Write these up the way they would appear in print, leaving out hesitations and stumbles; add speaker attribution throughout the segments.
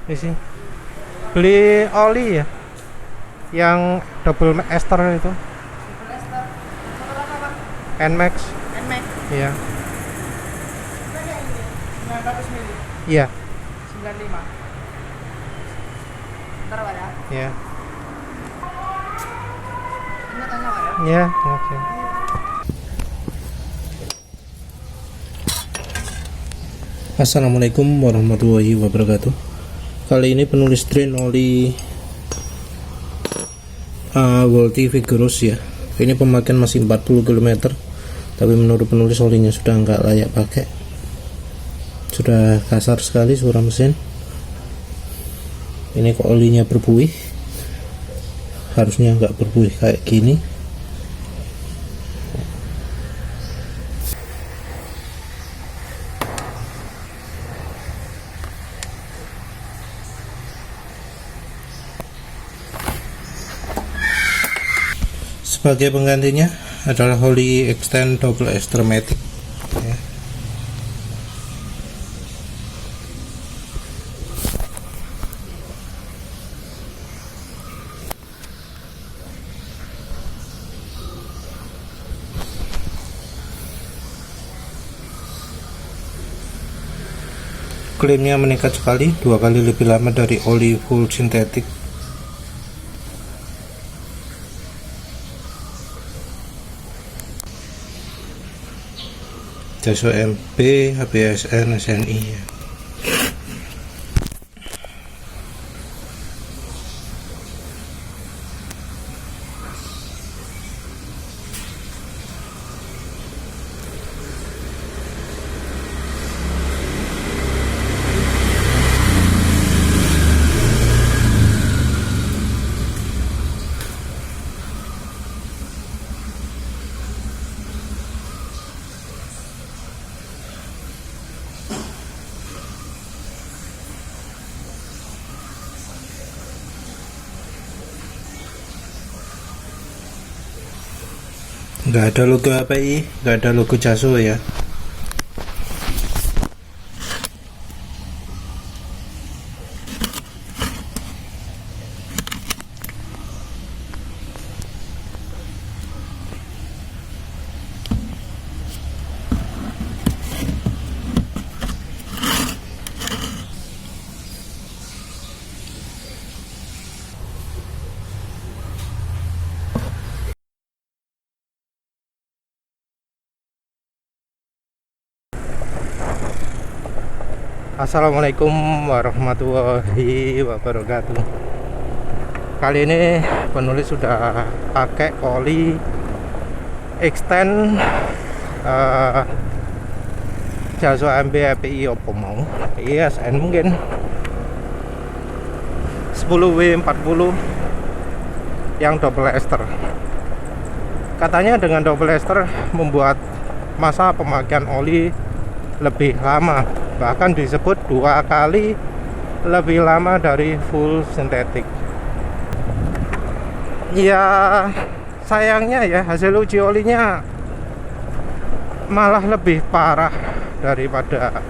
Speaker 1: Di sini. Beli oli ya, yang double ester itu,
Speaker 2: Leicester. Motor apa?
Speaker 1: Nmax.
Speaker 2: Nmax.
Speaker 1: Iya,
Speaker 2: Banyak ini. 900 mili.
Speaker 1: iya,
Speaker 2: 95. Ntar Pak ya.
Speaker 1: iya,
Speaker 2: Ini tanya Pak ya.
Speaker 1: iya. Oke. Assalamualaikum warahmatullahi wabarakatuh. Kali ini penulis drain oli Volti Vigorous ya. Ini pemakaian masih 40 km, tapi menurut penulis olinya sudah nggak layak pakai. Sudah kasar sekali suara mesin. Ini kok olinya berbuih. Harusnya nggak berbuih kayak gini. Sebagai penggantinya adalah oli extend double ester matic ya. Klaimnya meningkat sekali, 2 kali lebih lama dari oli full sintetik. Jaso MP, HBSN, SNI ya. Nggak ada logo API, nggak ada logo Jaso ya. Assalamualaikum warahmatullahi wabarakatuh. Kali ini penulis sudah pakai oli extend Jaso MB API apa mau ISN mungkin 10W40 yang double ester. Katanya dengan double ester membuat masa pemakaian oli lebih lama, bahkan disebut 2 kali lebih lama dari full sintetik. Ya sayangnya ya, hasil uji olinya malah lebih parah daripada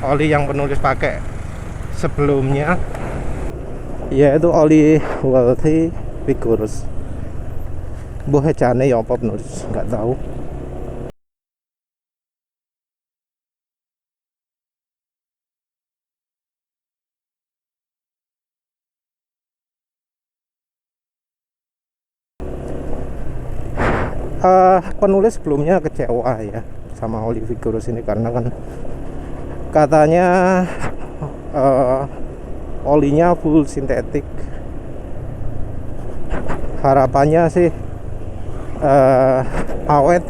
Speaker 1: oli yang penulis pakai sebelumnya, yaitu oli Volti Vigorous. Boh jane ya apa penulis nggak tahu. Penulis sebelumnya kecewa ya sama oli Vigorous ini, karena kan katanya olinya full sintetik. Harapannya sih awet,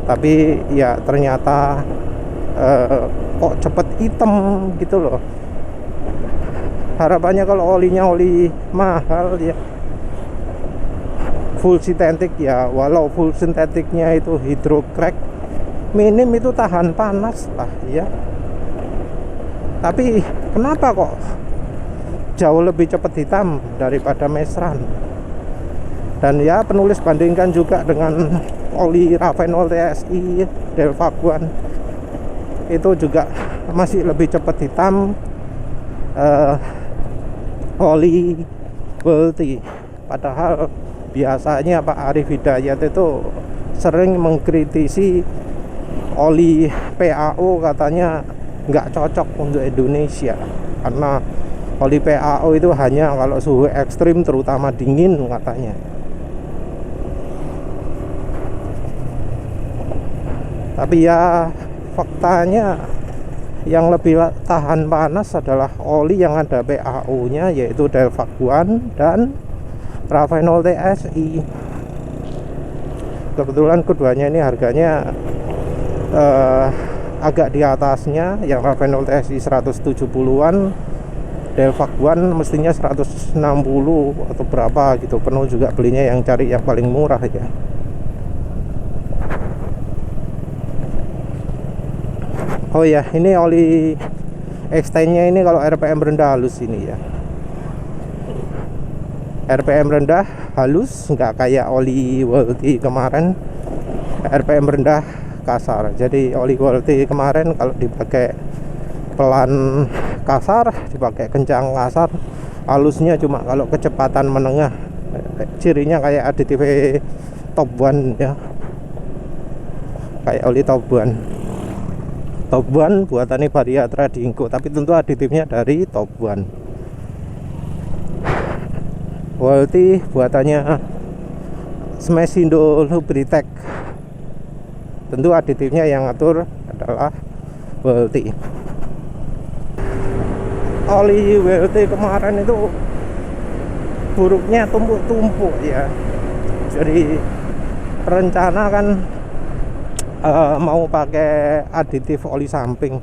Speaker 1: tapi ya ternyata kok cepet hitam gitu loh. Harapannya kalau olinya oli mahal ya full sintetik ya, walau full sintetiknya itu hydrocrack, minim itu tahan panas lah ya. Tapi kenapa kok jauh lebih cepat hitam daripada mesran? Dan ya penulis bandingkan juga dengan oli Ravenol TSI Delvaguan, itu juga masih lebih cepat hitam oli Welty. Padahal biasanya Pak Arif Hidayat itu sering mengkritisi oli PAO, katanya nggak cocok untuk Indonesia karena oli PAO itu hanya kalau suhu ekstrim terutama dingin katanya. Tapi ya faktanya yang lebih tahan panas adalah oli yang ada PAO nya, yaitu Delvac One dan Ravenol TSI. Kebetulan keduanya ini harganya agak di atasnya. Yang Ravenol TSI 170-an, Delvac One mestinya 160 atau berapa gitu. Penuh juga belinya yang cari yang paling murah ya. Oh ya, ini oli extendnya ini kalau RPM rendah halus ini ya. RPM rendah halus, nggak kayak oli Welty kemarin. RPM rendah kasar. Jadi oli Welty kemarin kalau dipakai pelan kasar, dipakai kencang kasar. Halusnya cuma kalau kecepatan menengah. Cirinya kayak aditif Top One ya. Kayak oli Top One. Top One buatannya Varia Tradingco, tapi tentu aditifnya dari Top One. Welty buatannya Smesindo Lubritech, tentu aditifnya yang ngatur adalah Welty. Oli Welty kemarin itu buruknya tumpuk-tumpuk ya. Jadi rencana kan mau pakai aditif oli samping,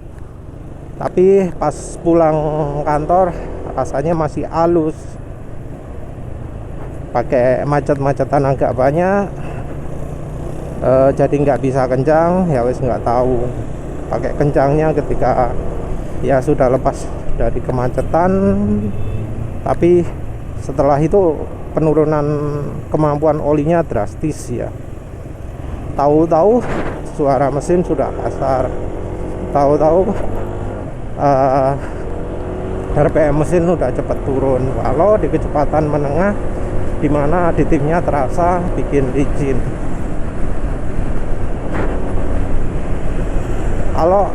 Speaker 1: tapi pas pulang kantor rasanya masih halus. Pakai macet-macetan agak banyak, jadi nggak bisa kencang. Ya wes nggak tahu pakai kencangnya ketika ya sudah lepas dari kemacetan, tapi setelah itu penurunan kemampuan olinya drastis ya. Tahu-tahu suara mesin sudah kasar, tahu-tahu RPM mesin udah cepat turun. Kalau di kecepatan menengah dimana aditifnya terasa bikin licin. Kalau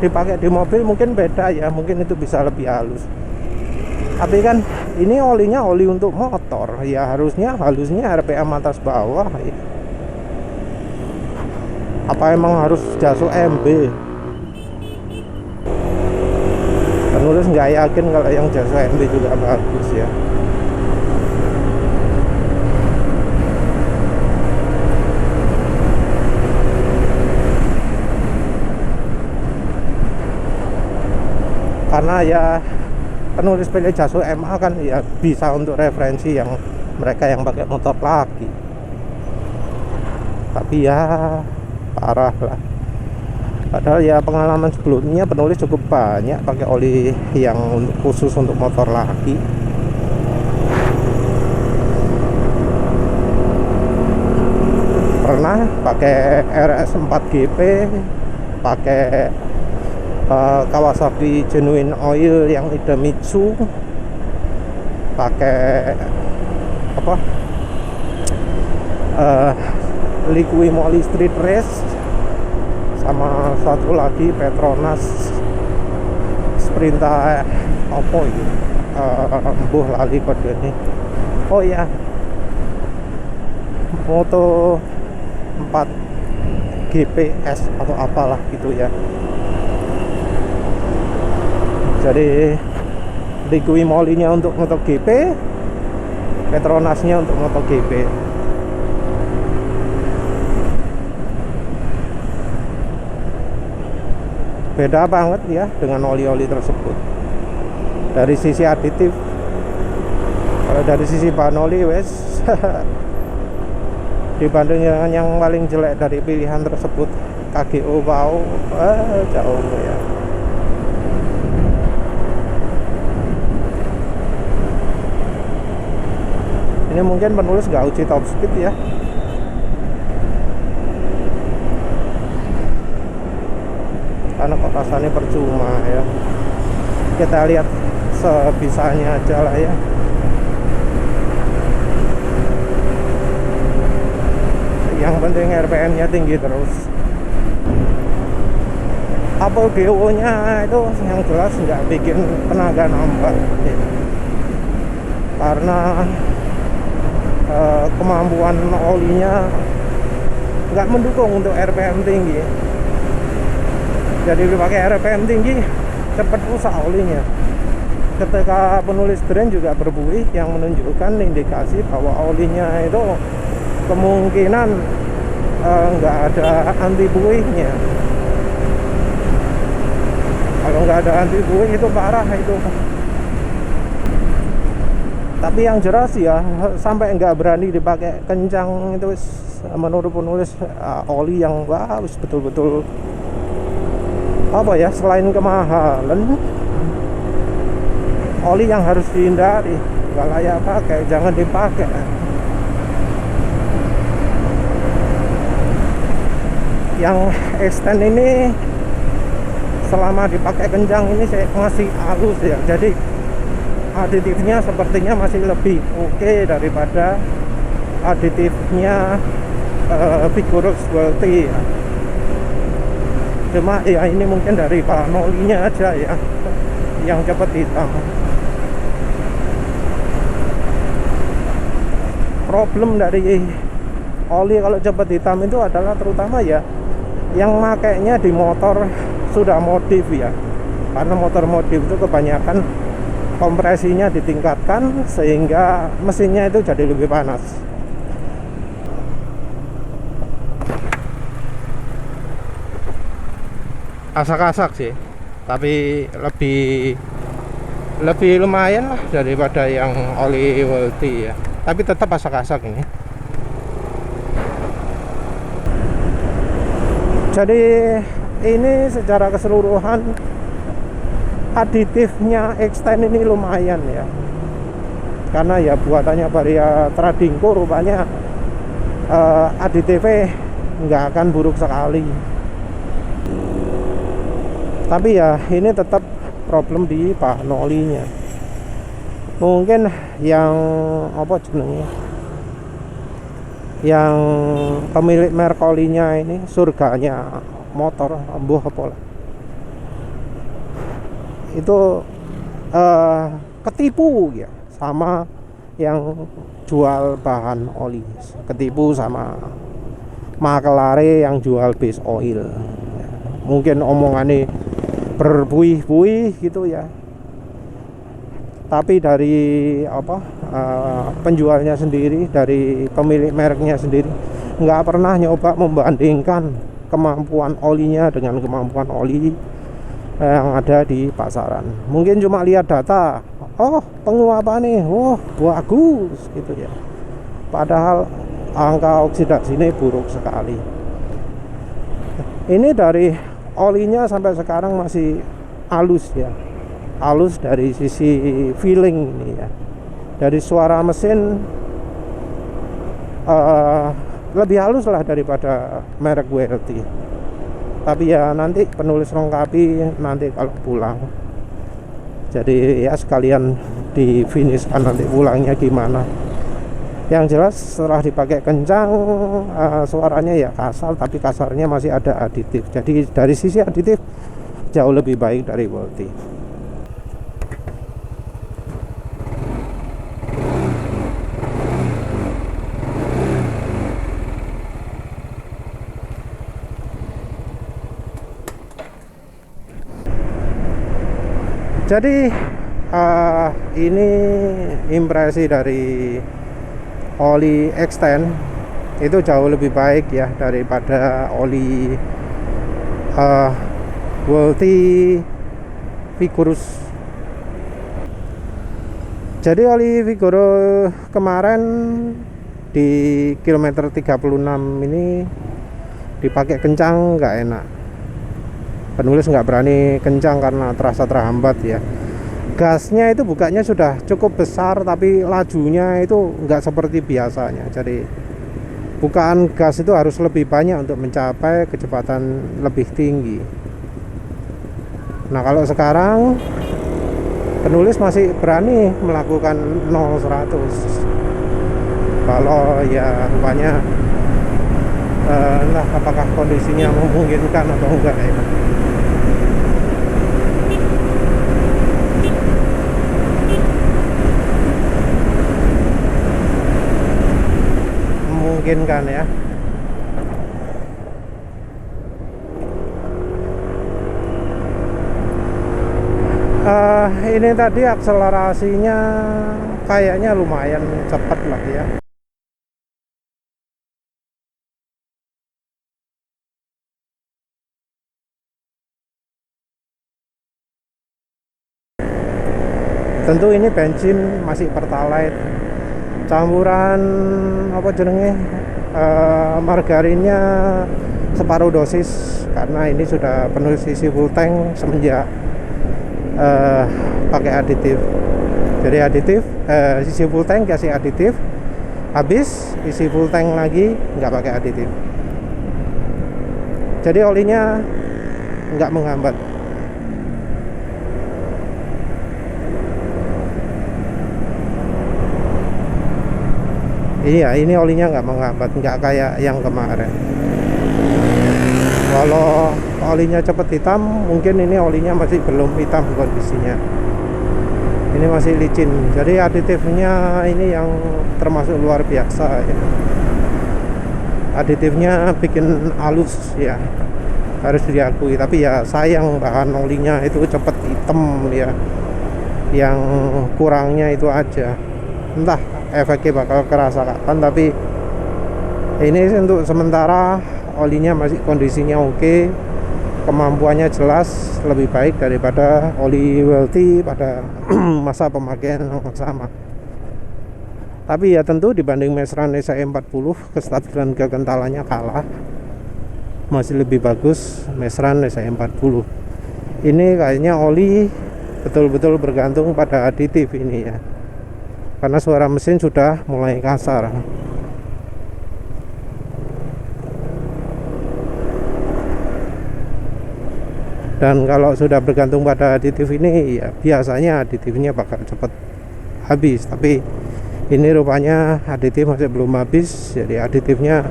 Speaker 1: dipakai di mobil mungkin beda ya, mungkin itu bisa lebih halus. Tapi kan ini olinya oli untuk motor ya, harusnya halusnya RPM atas bawah ya. Apa emang harus Jaso MB? Penulis nggak yakin kalau yang Jaso MB juga bagus ya. Karena ya penulis pilih Jaso MA kan ya bisa untuk referensi yang mereka yang pakai motor laki. Tapi ya parah lah. Padahal ya pengalaman sebelumnya penulis cukup banyak pakai oli yang khusus untuk motor laki. Pernah pakai RS 4GP, pakai Kawasaki Genuine Oil yang Idemitsu, pakai apa Liqui Moly Street Race, sama satu lagi Petronas Sprinta apa itu mbuh lali kode ini. Oh ya, Moto 4 GPS atau apalah gitu ya. Jadi Liqui Moly-nya untuk MotoGP, Petronasnya untuk MotoGP. Beda banget ya dengan oli-oli tersebut. Dari sisi aditif, kalau dari sisi bahan oli wes dibanding dengan yang paling jelek dari pilihan tersebut, KGO wow, jauh ya. Ini mungkin penulis nggak uji top speed ya. Karena kok rasanya percuma ya. kita lihat sebisanya aja lah ya. Yang penting RPM nya tinggi terus. Apogeo nya itu yang jelas nggak bikin tenaga nambah ya. Karena kemampuan olinya nggak mendukung untuk RPM tinggi. Jadi dipakai RPM tinggi cepat rusak olinya. Ketika penulis drain juga berbuih yang menunjukkan indikasi bahwa olinya itu kemungkinan nggak ada anti buihnya. Kalau nggak ada anti buih itu parah itu. Tapi yang jelas ya, sampai nggak berani dipakai kencang itu menurut penulis oli yang wis betul-betul apa ya, selain kemahalan, oli yang harus dihindari, nggak layak pakai, jangan dipakai. Yang extend ini selama dipakai kencang ini saya masih halus ya, jadi aditifnya sepertinya masih lebih oke daripada aditifnya Vigorous Worthy ya. Cuma ya ini mungkin dari bahan olinya aja ya yang cepat hitam. Problem dari oli kalau cepat hitam itu adalah terutama ya yang makainya di motor sudah modif ya, karena motor modif itu kebanyakan kompresinya ditingkatkan sehingga mesinnya itu jadi lebih panas. Asak-asak sih, tapi lebih lumayan lah daripada yang oli Worthy ya, tapi tetap asak-asak ini. Jadi ini secara keseluruhan aditifnya extend ini lumayan ya, karena ya buatannya Varia Tradingco rupanya aditifnya nggak akan buruk sekali. Tapi ya ini tetap problem di bahan olinya. Mungkin yang apa jenengnya, yang pemilik merek olinya ini surganya motor ambuh apa lah, itu ketipu ya sama yang jual bahan oli, ketipu sama makelare yang jual base oil. Mungkin omongannya berbuih-buih gitu ya, tapi dari apa penjualnya sendiri, dari pemilik mereknya sendiri nggak pernah nyoba membandingkan kemampuan olinya dengan kemampuan oli yang ada di pasaran. Mungkin cuma lihat data, oh penguapannya, oh bagus gitu ya, padahal angka oksidasi ini buruk sekali. Ini dari olinya sampai sekarang masih halus ya, halus dari sisi feeling ini ya, dari suara mesin lebih halus lah daripada merek Worthy. Tapi ya nanti penulis lengkapi nanti kalau pulang, jadi ya sekalian di finishkan nanti pulangnya gimana. Yang jelas setelah dipakai kencang suaranya ya kasar, tapi kasarnya masih ada aditif. Jadi dari sisi aditif jauh lebih baik dari Worthy. Jadi ini impresi dari oli extend itu jauh lebih baik ya daripada oli Worthy Vigorous. Jadi oli Vigorous kemarin di kilometer 36 ini dipakai kencang nggak enak. Penulis nggak berani kencang karena terasa terhambat ya. Gasnya itu bukanya sudah cukup besar, tapi lajunya itu nggak seperti biasanya. Jadi bukaan gas itu harus lebih banyak untuk mencapai kecepatan lebih tinggi. Nah kalau sekarang penulis masih berani melakukan 0-100. Kalau ya rupanya entah apakah kondisinya memungkinkan atau enggak ya. Memungkinkan ya. Ini tadi akselerasinya kayaknya lumayan cepat lah ya. Tentu ini bensin masih pertalite, campuran apa jenenge, margarinnya separuh dosis karena ini sudah penuh isi full tank semenjak pakai aditif. Jadi aditif isi full tank kasih aditif, habis isi full tank lagi nggak pakai aditif. Jadi olinya nggak menghambat. Iya, ini olinya nggak menghambat, nggak kayak yang kemarin. Kalau olinya cepet hitam, mungkin ini olinya masih belum hitam kondisinya. Ini masih licin. Jadi aditifnya ini yang termasuk luar biasa ya. Aditifnya bikin halus ya, harus diakui. Tapi ya sayang bahan olinya itu cepet hitam ya. Yang kurangnya itu aja. Entah efeknya bakal kerasa kapan, tapi ini untuk sementara olinya masih kondisinya oke, kemampuannya jelas lebih baik daripada oli WLT pada masa pemakaian yang sama. Tapi ya tentu dibanding Mesran SE40 kestabilan kekentalannya kalah, masih lebih bagus Mesran SE40. Ini kayaknya oli betul-betul bergantung pada aditif ini ya, karena suara mesin sudah mulai kasar. Dan kalau sudah bergantung pada aditif ini ya biasanya aditifnya bakal cepat habis. Tapi ini rupanya aditif masih belum habis, jadi aditifnya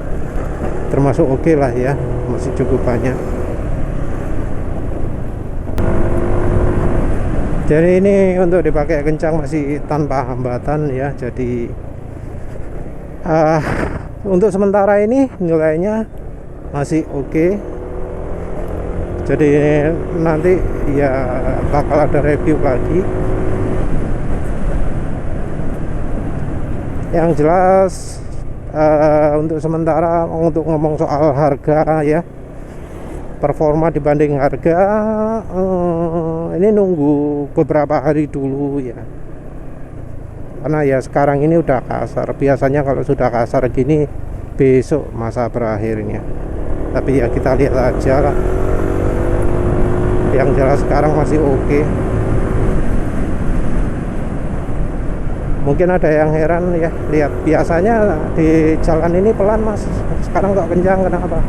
Speaker 1: termasuk oke lah ya, masih cukup banyak. Jadi ini untuk dipakai kencang masih tanpa hambatan ya. Jadi untuk sementara ini nilainya masih oke. Jadi nanti ya bakal ada review lagi. Yang jelas untuk sementara, untuk ngomong soal harga ya, performa dibanding harga, ini nunggu beberapa hari dulu ya, karena ya sekarang ini udah kasar. Biasanya kalau sudah kasar gini besok masa berakhirnya, tapi ya kita lihat aja lah. Yang jelas sekarang masih oke. Mungkin ada yang heran ya, lihat biasanya di jalan ini pelan mas, sekarang kok kencang, kenapa?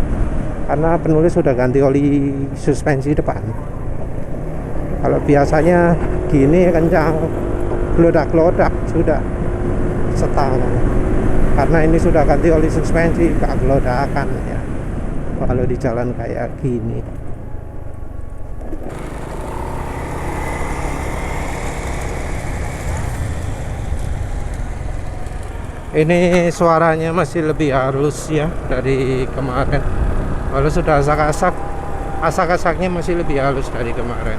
Speaker 1: Karena penulis sudah ganti oli suspensi depan. Kalau biasanya gini kencang, gelodak-gelodak sudah setang. Karena ini sudah ganti oli suspensi, gak gelodakan ya kalau di jalan kayak gini. Ini suaranya masih lebih halus ya dari kemarin. Kalau sudah asak-asak, asak-asaknya masih lebih halus dari kemarin.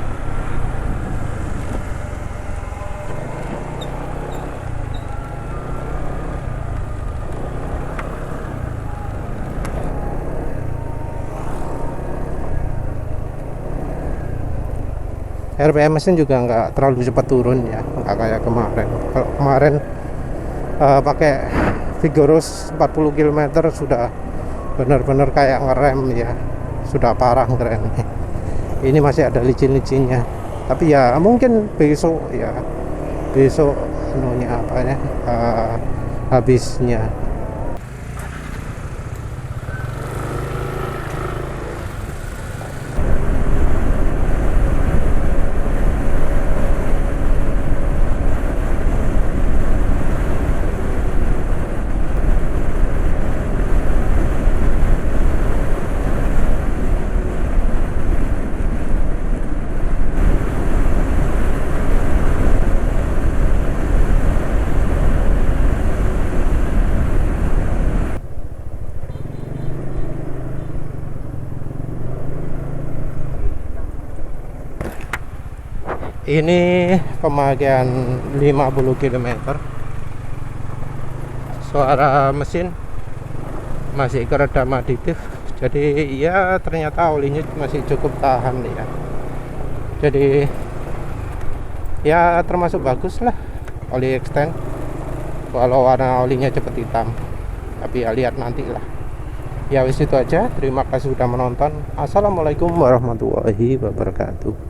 Speaker 1: RPM mesin juga nggak terlalu cepat turun ya, nggak kayak kemarin. Kalau kemarin pakai Vigorous 40 km sudah benar-benar kayak ngerem ya, sudah parah ngeremnya. Ini masih ada licin-licinnya, tapi ya mungkin besok ya, besok anunya apa ya, habisnya. Ini pemakaian 50 km. Suara mesin masih keredam aditif, jadi ya ternyata olinya masih cukup tahan ya. Jadi ya termasuk bagus lah oli extend, walau warna olinya cepet hitam, tapi ya lihat nanti lah. Ya wis itu aja, terima kasih sudah menonton. Assalamualaikum warahmatullahi wabarakatuh.